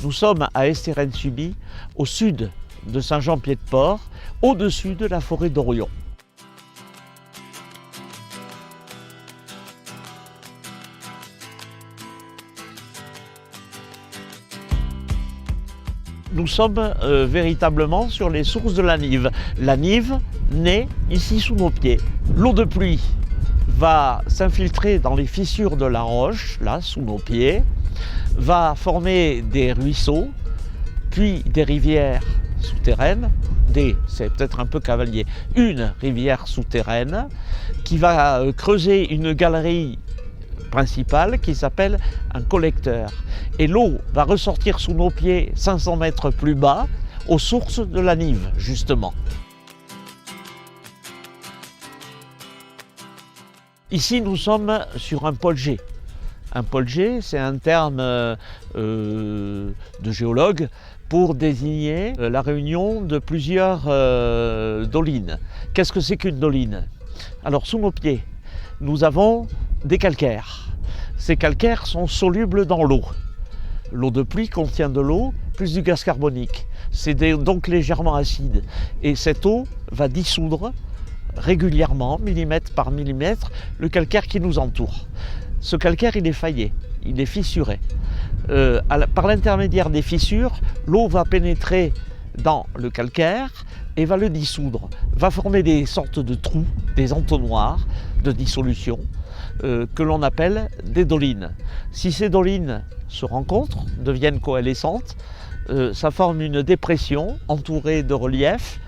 Nous sommes à Estérennes-Subie, au sud de Saint-Jean-Pied-de-Port, au-dessus de la forêt d'Orion. Nous sommes véritablement sur les sources de la Nive. La Nive naît ici sous nos pieds. L'eau de pluie va s'infiltrer dans les fissures de la roche, là, sous nos pieds, va former des ruisseaux, puis des rivières souterraines, c'est peut-être un peu cavalier, une rivière souterraine qui va creuser une galerie principale qui s'appelle un collecteur. Et l'eau va ressortir sous nos pieds 500 mètres plus bas, aux sources de la Nive, justement. Ici, nous sommes sur un polger. Un polger, c'est un terme de géologue pour désigner la réunion de plusieurs dolines. Qu'est-ce que c'est qu'une doline? Alors, sous nos pieds, nous avons des calcaires. Ces calcaires sont solubles dans l'eau. L'eau de pluie contient de l'eau plus du gaz carbonique. C'est donc légèrement acide. Et cette eau va dissoudre régulièrement, millimètre par millimètre, le calcaire qui nous entoure. Ce calcaire, il est faillé, il est fissuré. Par l'intermédiaire des fissures, l'eau va pénétrer dans le calcaire et va le dissoudre, va former des sortes de trous, des entonnoirs de dissolution que l'on appelle des dolines. Si ces dolines se rencontrent, deviennent coalescentes, ça forme une dépression entourée de relief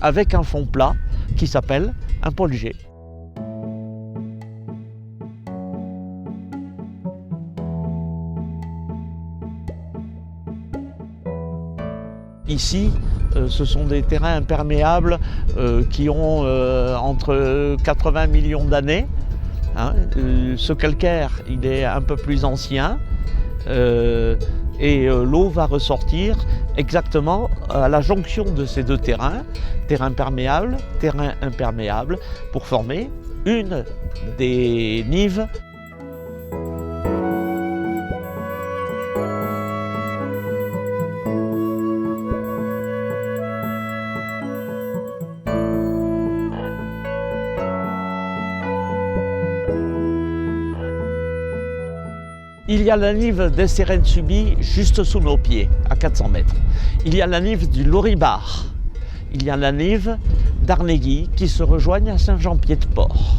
avec un fond plat qui s'appelle un polger. Ici, ce sont des terrains imperméables qui ont entre 80 millions d'années. Ce calcaire, il est un peu plus ancien et l'eau va ressortir exactement à la jonction de ces deux terrains, terrain perméable, terrain imperméable, pour former une des nives. Il y a la Nive d'Estérennes-Subie juste sous nos pieds, à 400 mètres. Il y a la Nive du Loribard. Il y a la Nive d'Arnegui qui se rejoignent à Saint-Jean-Pied-de-Port.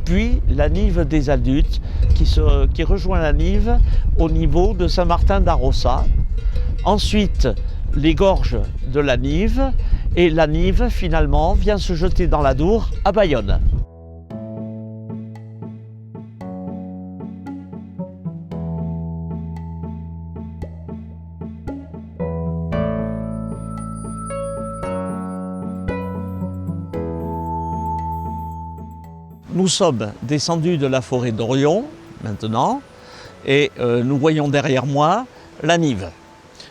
Puis la Nive des Adultes qui rejoint la Nive au niveau de Saint-Martin-d'Arossa. Ensuite, les gorges de la Nive et la Nive finalement vient se jeter dans la Dour à Bayonne. Nous sommes descendus de la forêt d'Orion, maintenant, et nous voyons derrière moi la Nive.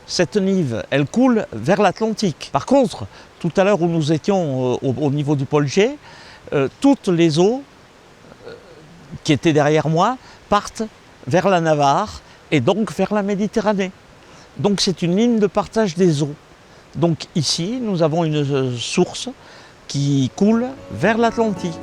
Cette Nive, elle coule vers l'Atlantique. Par contre, tout à l'heure où nous étions au niveau du polger, toutes les eaux qui étaient derrière moi partent vers la Navarre et donc vers la Méditerranée. Donc c'est une ligne de partage des eaux. Donc ici, nous avons une source qui coule vers l'Atlantique.